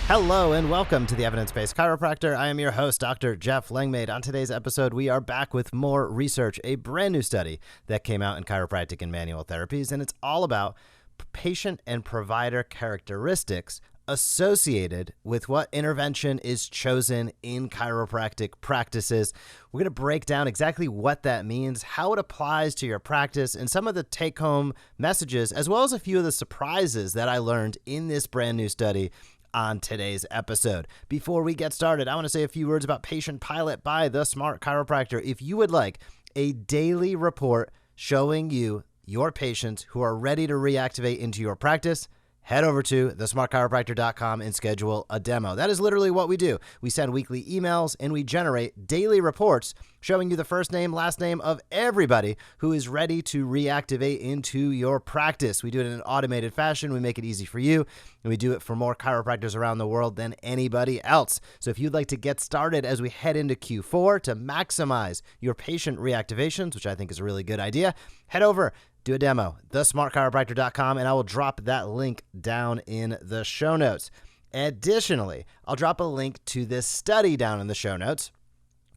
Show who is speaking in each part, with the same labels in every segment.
Speaker 1: Hello and welcome to the Evidence Based Chiropractor. I am your host, Dr. Jeff Langmaid. On today's episode, we are back with more research, a brand new study that came out in Chiropractic and Manual Therapies, and it's all about patient and provider characteristics associated with what intervention is chosen in chiropractic practices. We're going to break down exactly what that means, how it applies to your practice, and some of the take-home messages, as well as a few of the surprises that I learned in this brand new study on today's episode. Before we get started, I want to say a few words about Patient Pilot by The Smart Chiropractor. If you would like a daily report showing you your patients who are ready to reactivate into your practice, head over to thesmartchiropractor.com and schedule a demo. That is literally what we do. We send weekly emails and we generate daily reports showing you the first name, last name of everybody who is ready to reactivate into your practice. We do it in an automated fashion. We make it easy for you, and we do it for more chiropractors around the world than anybody else. So if you'd like to get started as we head into Q4 to maximize your patient reactivations, which I think is a really good idea, head over, do a demo, thesmartchiropractor.com, and I will drop that link down in the show notes. Additionally, I'll drop a link to this study down in the show notes,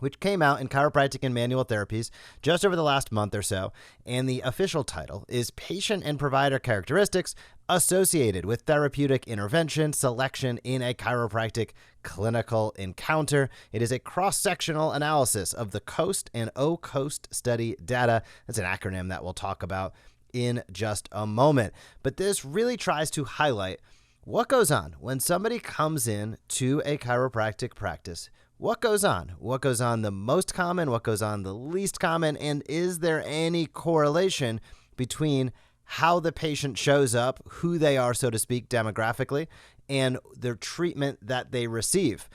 Speaker 1: which came out in Chiropractic and Manual Therapies just over the last month or so, and the official title is Patient and Provider Characteristics Associated with Therapeutic Intervention Selection in a Chiropractic Clinical Encounter. It is a cross-sectional analysis of the COAST and O-COAST study data. That's an acronym that we'll talk about in just a moment. But this really tries to highlight what goes on when somebody comes in to a chiropractic practice. What goes on? What goes on the most common? What goes on the least common? And is there any correlation between how the patient shows up, who they are, so to speak, demographically, and their treatment that they receive?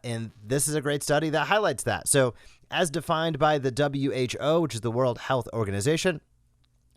Speaker 1: And this is a great study that highlights that. So as defined by the WHO, which is the World Health Organization,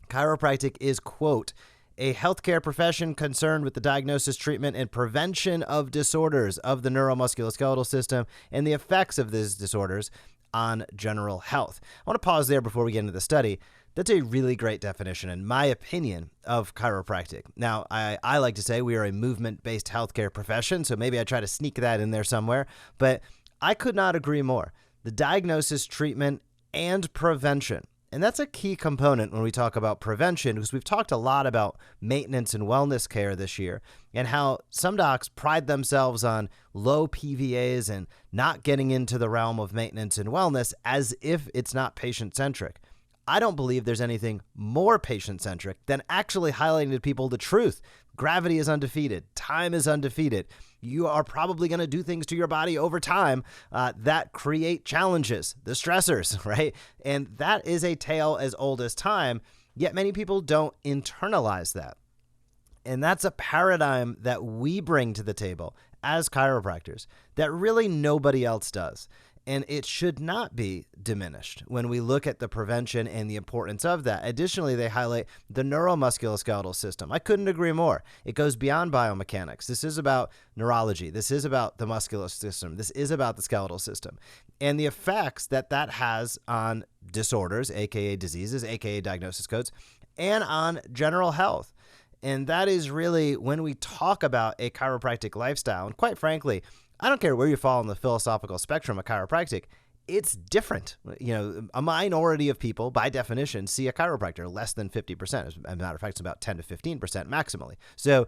Speaker 1: chiropractic is, quote, a healthcare profession concerned with the diagnosis, treatment, and prevention of disorders of the neuromusculoskeletal system and the effects of these disorders on general health. I want to pause there before we get into the study. That's a really great definition, in my opinion, of chiropractic. Now, I like to say we are a movement-based healthcare profession, so maybe I try to sneak that in there somewhere, but I could not agree more. The diagnosis, treatment, and prevention. And that's a key component when we talk about prevention, because we've talked a lot about maintenance and wellness care this year and how some docs pride themselves on low PVAs and not getting into the realm of maintenance and wellness as if it's not patient-centric. I don't believe there's anything more patient-centric than actually highlighting to people the truth. Gravity is undefeated. Time is undefeated. You are probably going to do things to your body over time that create challenges, the stressors, right? And that is a tale as old as time, yet many people don't internalize that. And that's a paradigm that we bring to the table as chiropractors that really nobody else does. And it should not be diminished when we look at the prevention and the importance of that. Additionally, they highlight the neuromusculoskeletal system. I couldn't agree more. It goes beyond biomechanics. This is about neurology. This is about the muscular system. This is about the skeletal system and the effects that that has on disorders, aka diseases, aka diagnosis codes, and on general health. And that is really when we talk about a chiropractic lifestyle. And quite frankly, I don't care where you fall on the philosophical spectrum of chiropractic, it's different. You know, a minority of people, by definition, see a chiropractor, less than 50%. As a matter of fact, it's about 10 to 15% maximally. So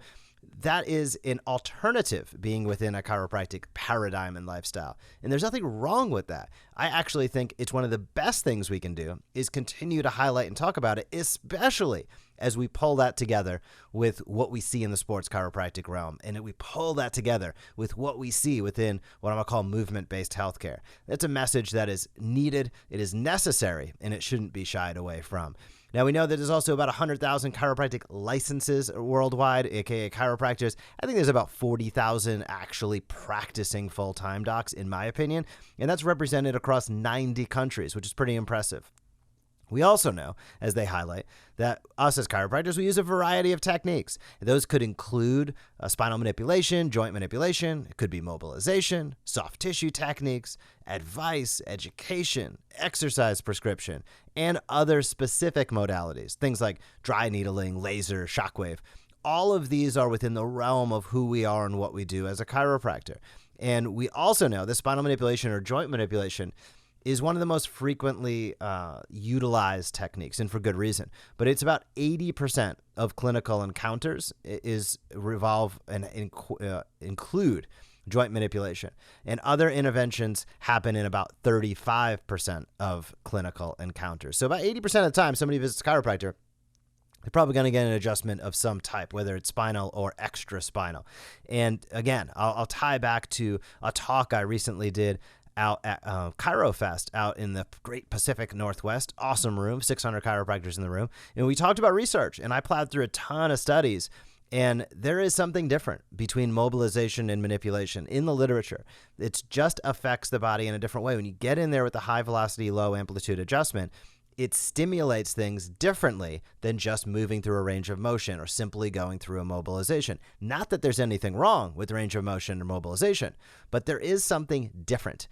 Speaker 1: that is an alternative being within a chiropractic paradigm and lifestyle. And there's nothing wrong with that. I actually think it's one of the best things we can do is continue to highlight and talk about it, especially as we pull that together with what we see in the sports chiropractic realm. And we pull that together with what we see within what I'm going to call movement-based healthcare. That's a message that is needed, it is necessary, and it shouldn't be shied away from. Now, we know that there's also about 100,000 chiropractic licenses worldwide, aka chiropractors. I think there's about 40,000 actually practicing full-time docs, in my opinion, and that's represented across 90 countries, which is pretty impressive. We also know, as they highlight, that us as chiropractors, we use a variety of techniques. Those could include spinal manipulation, joint manipulation. It could be mobilization, soft tissue techniques, advice, education, exercise prescription, and other specific modalities, things like dry needling, laser, shockwave. all of these are within the realm of who we are and what we do as a chiropractor. And we also know that spinal manipulation or joint manipulation is one of the most frequently utilized techniques, and for good reason. But it's about 80% of clinical encounters revolve and include joint manipulation. And other interventions happen in about 35% of clinical encounters. So about 80% of the time somebody visits a chiropractor, they're probably going to get an adjustment of some type, whether it's spinal or extra spinal. And again, I'll tie back to a talk I recently did out at ChiroFest out in the great Pacific Northwest. Awesome room, 600 chiropractors in the room. And we talked about research, and I plowed through a ton of studies. And there is something different between mobilization and manipulation in the literature. It just affects the body in a different way. When you get in there with the high velocity, low amplitude adjustment, it stimulates things differently than just moving through a range of motion or simply going through a mobilization. Not that there's anything wrong with range of motion or mobilization, but there is something different,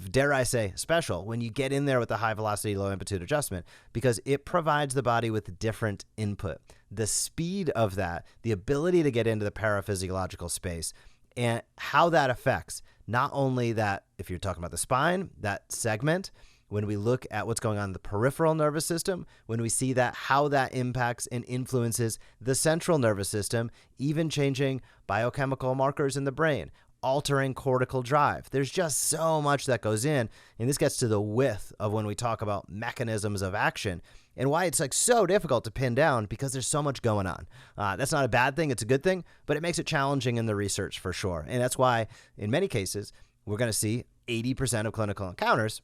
Speaker 1: dare I say special, when you get in there with the high velocity, low amplitude adjustment, because it provides the body with different input. The speed of that, the ability to get into the paraphysiological space, and how that affects not only that, if you're talking about the spine, that segment, when we look at what's going on in the peripheral nervous system, when we see that, how that impacts and influences the central nervous system, even changing biochemical markers in the brain, altering cortical drive. There's just so much that goes in, and this gets to the width of when we talk about mechanisms of action and why it's like so difficult to pin down, because there's so much going on. That's not a bad thing. It's a good thing, but it makes it challenging in the research for sure. And that's why in many cases, we're going to see 80% of clinical encounters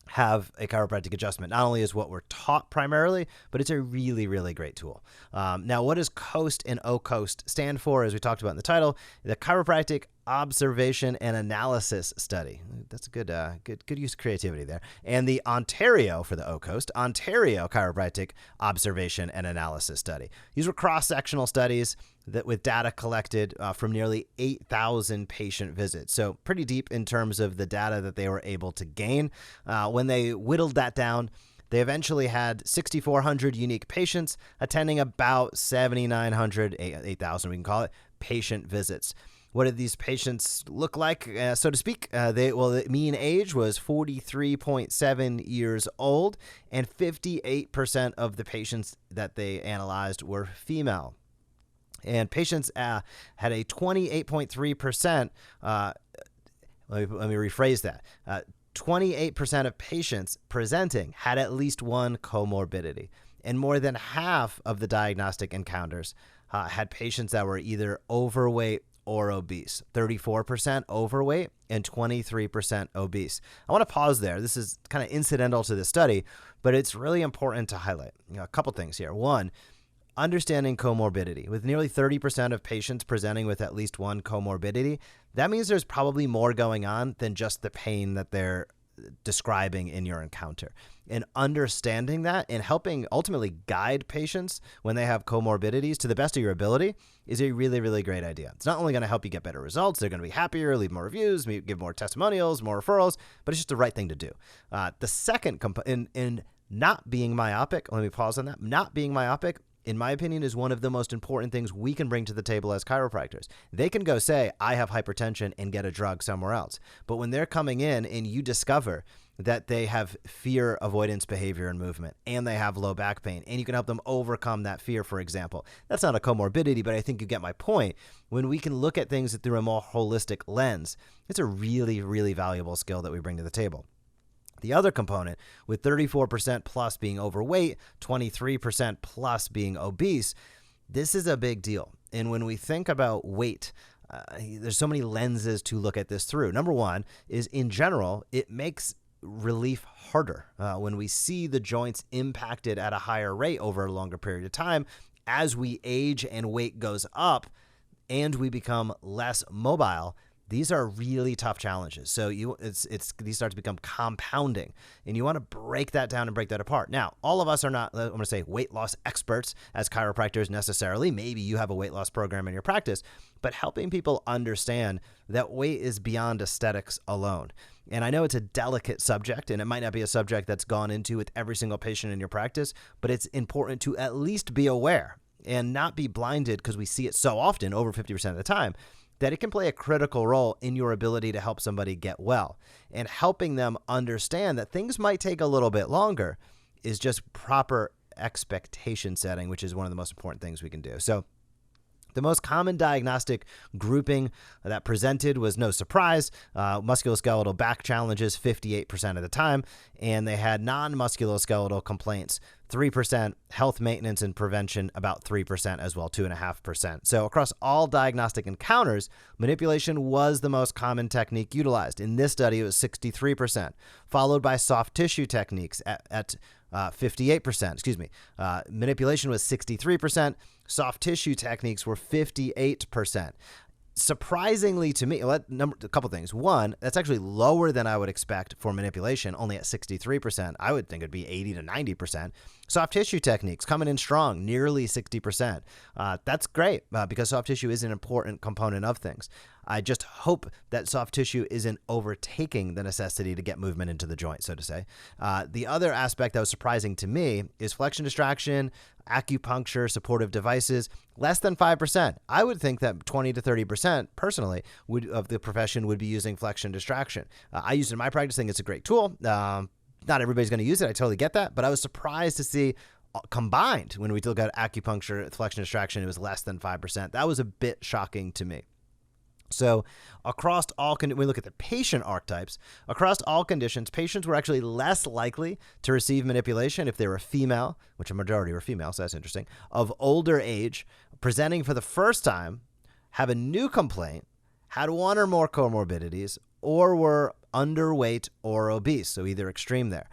Speaker 1: have a chiropractic adjustment. Not only is what we're taught primarily, but it's a really, really great tool. Now, what does COAST and OCOAST stand for? As we talked about in the title, the Chiropractic Observation and Analysis Study. That's a good use of creativity there. And the Ontario, for the OCOAST, Ontario Chiropractic Observation and Analysis Study. These were cross-sectional studies that with data collected from nearly 8,000 patient visits. So pretty deep in terms of the data that they were able to gain. When they whittled that down, they eventually had 6,400 unique patients attending about 7,900, 8,000 we can call it, patient visits. What did these patients look like, so to speak? The mean age was 43.7 years old, and 58% of the patients that they analyzed were female. And patients had a 28.3%, let me rephrase that, 28% of patients presenting had at least one comorbidity. And more than half of the diagnostic encounters had patients that were either overweight or obese. 34% overweight and 23% obese. I want to pause there. This is kind of incidental to the study, but it's really important to highlight a couple things here. One, understanding comorbidity. With nearly 30% of patients presenting with at least one comorbidity, that means there's probably more going on than just the pain that they're describing in your encounter. And understanding that and helping ultimately guide patients when they have comorbidities to the best of your ability is a really, really great idea. It's not only going to help you get better results, they're going to be happier, leave more reviews, give more testimonials, more referrals, but it's just the right thing to do. The second component in not being myopic, let me pause on that, not being myopic, in my opinion, is one of the most important things we can bring to the table as chiropractors. They can go say, I have hypertension, and get a drug somewhere else. But when they're coming in and you discover that they have fear avoidance behavior and movement, and they have low back pain, and you can help them overcome that fear, for example. That's not a comorbidity, but I think you get my point. When we can look at things through a more holistic lens, it's a really, really valuable skill that we bring to the table. The other component, with 34% plus being overweight, 23% plus being obese, this is a big deal. And when we think about weight, there's so many lenses to look at this through. Number one is, in general, it makes relief harder. When we see the joints impacted at a higher rate over a longer period of time, as we age and weight goes up and we become less mobile, these are really tough challenges. So these start to become compounding, and you want to break that down and break that apart. Now, all of us are not, I'm going to say, weight loss experts as chiropractors necessarily. Maybe you have a weight loss program in your practice, but helping people understand that weight is beyond aesthetics alone. And I know it's a delicate subject, and it might not be a subject that's gone into with every single patient in your practice, but it's important to at least be aware and not be blinded, because we see it so often, over 50% of the time, that it can play a critical role in your ability to help somebody get well. And helping them understand that things might take a little bit longer is just proper expectation setting, which is one of the most important things we can do. So the most common diagnostic grouping that presented was, no surprise, musculoskeletal back challenges 58% of the time, and they had non-musculoskeletal complaints 3%, health maintenance and prevention about 3% as well, 2.5%. So across all diagnostic encounters, manipulation was the most common technique utilized. In this study, it was 63%, followed by soft tissue techniques at 58%. Manipulation was 63%. Soft tissue techniques were 58%. Surprisingly to me, a couple things. One, that's actually lower than I would expect for manipulation, only at 63%. I would think it'd be 80 to 90%. Soft tissue techniques coming in strong, nearly 60%. That's great because soft tissue is an important component of things. I just hope that soft tissue isn't overtaking the necessity to get movement into the joint, so to say. The other aspect that was surprising to me is flexion distraction, acupuncture, supportive devices, less than 5%. I would think that 20 to 30% personally of the profession would be using flexion distraction. I use it in my practice, think it's a great tool. Not everybody's going to use it. I totally get that. But I was surprised to see combined, when we look at acupuncture, flexion distraction, it was less than 5%. That was a bit shocking to me. So across all, when we look at the patient archetypes, across all conditions, patients were actually less likely to receive manipulation if they were female, which a majority were female, so that's interesting, of older age, presenting for the first time, have a new complaint, had one or more comorbidities, or were underweight or obese, so either extreme there.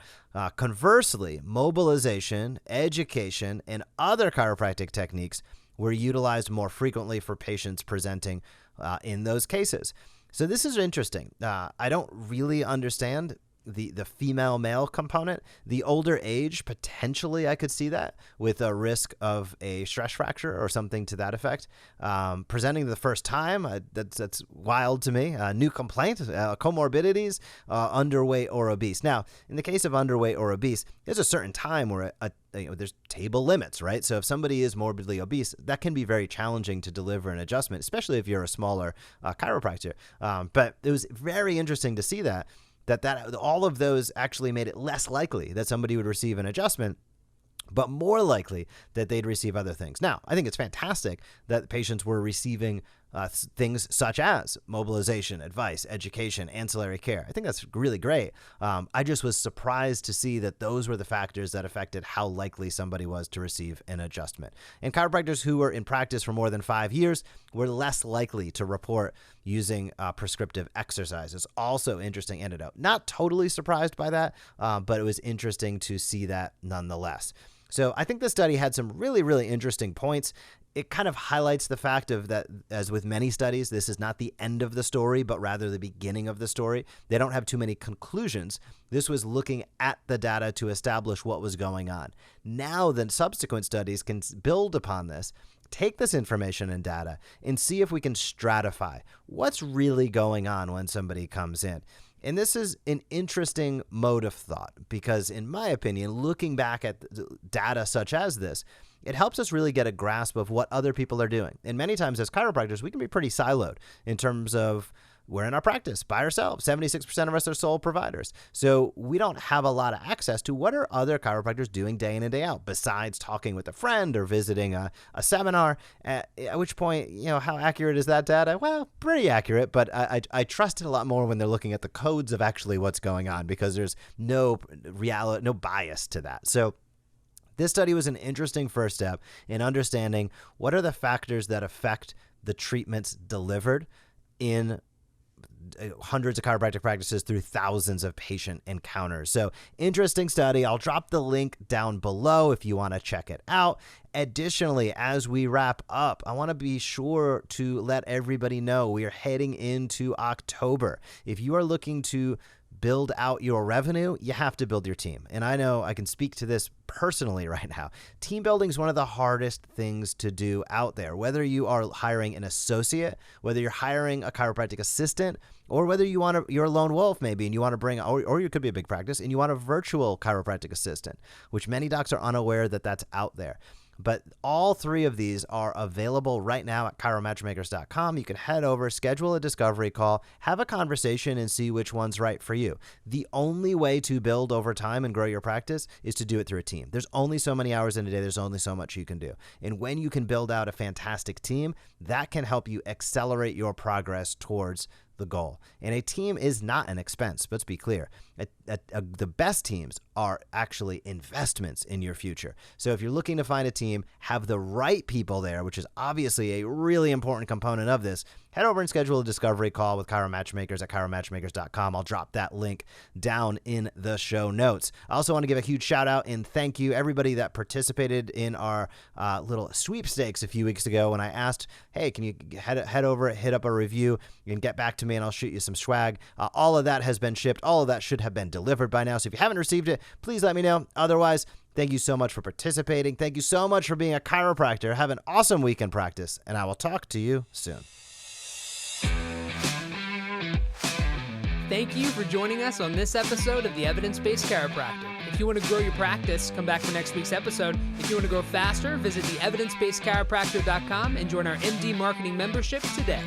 Speaker 1: Conversely, mobilization, education, and other chiropractic techniques were utilized more frequently for patients presenting in those cases. So this is interesting. I don't really understand the female-male component. The older age, potentially I could see that with a risk of a stress fracture or something to that effect. Presenting the first time, that's wild to me. New complaint, comorbidities, underweight or obese. Now, in the case of underweight or obese, there's a certain time where there's table limits, right? So if somebody is morbidly obese, that can be very challenging to deliver an adjustment, especially if you're a smaller chiropractor. But it was very interesting to see that all of those actually made it less likely that somebody would receive an adjustment, but more likely that they'd receive other things. Now, I think it's fantastic that patients were receiving things such as mobilization, advice, education, ancillary care. I think that's really great. I just was surprised to see that those were the factors that affected how likely somebody was to receive an adjustment. And chiropractors who were in practice for more than 5 years were less likely to report using prescriptive exercises. Also interesting anecdote. Not totally surprised by that, but it was interesting to see that nonetheless. So I think the study had some really, really interesting points. It kind of highlights the fact of that, as with many studies, this is not the end of the story, but rather the beginning of the story. They don't have too many conclusions. This was looking at the data to establish what was going on. Now then, subsequent studies can build upon this, take this information and data, and see if we can stratify what's really going on when somebody comes in. And this is an interesting mode of thought because, in my opinion, looking back at data such as this, it helps us really get a grasp of what other people are doing. And many times as chiropractors, we can be pretty siloed in terms of we're in our practice by ourselves. 76% of us are sole providers. So we don't have a lot of access to what are other chiropractors doing day in and day out besides talking with a friend or visiting a seminar, at which point, how accurate is that data? Well, pretty accurate, but I trust it a lot more when they're looking at the codes of actually what's going on because there's no reality, no bias to that. So this study was an interesting first step in understanding what are the factors that affect the treatments delivered in hundreds of chiropractic practices through thousands of patient encounters. So interesting study. I'll drop the link down below if you want to check it out. Additionally, as we wrap up, I want to be sure to let everybody know we are heading into October. If you are looking to build out your revenue, you have to build your team. And I know I can speak to this personally right now. Team building is one of the hardest things to do out there, whether you are hiring an associate, whether you're hiring a chiropractic assistant, or whether you're a lone wolf maybe and you want to bring, or you could be a big practice and you want a virtual chiropractic assistant, which many docs are unaware that that's out there. But all three of these are available right now at chiromatchmakers.com. You can head over, schedule a discovery call, have a conversation, and see which one's right for you. The only way to build over time and grow your practice is to do it through a team. There's only so many hours in a day. There's only so much you can do. And when you can build out a fantastic team, that can help you accelerate your progress towards the goal. And a team is not an expense. Let's be clear. The best teams are actually investments in your future. So if you're looking to find a team, have the right people there, which is obviously a really important component of this, head over and schedule a discovery call with Chiro Matchmakers at chiromatchmakers.com. I'll drop that link down in the show notes. I also want to give a huge shout out and thank you everybody that participated in our little sweepstakes a few weeks ago when I asked, hey, can you head over, hit up a review and get back to me and I'll shoot you some swag. All of that has been shipped. All of that should have been delivered by now. So if you haven't received it, please let me know. Otherwise, thank you so much for participating. Thank you so much for being a chiropractor. Have an awesome week in practice, and I will talk to you soon.
Speaker 2: Thank you for joining us on this episode of the Evidence Based Chiropractor. If you want to grow your practice, come back for next week's episode. If you want to grow faster, visit the evidencebasedchiropractor.com and join our MD Marketing membership today.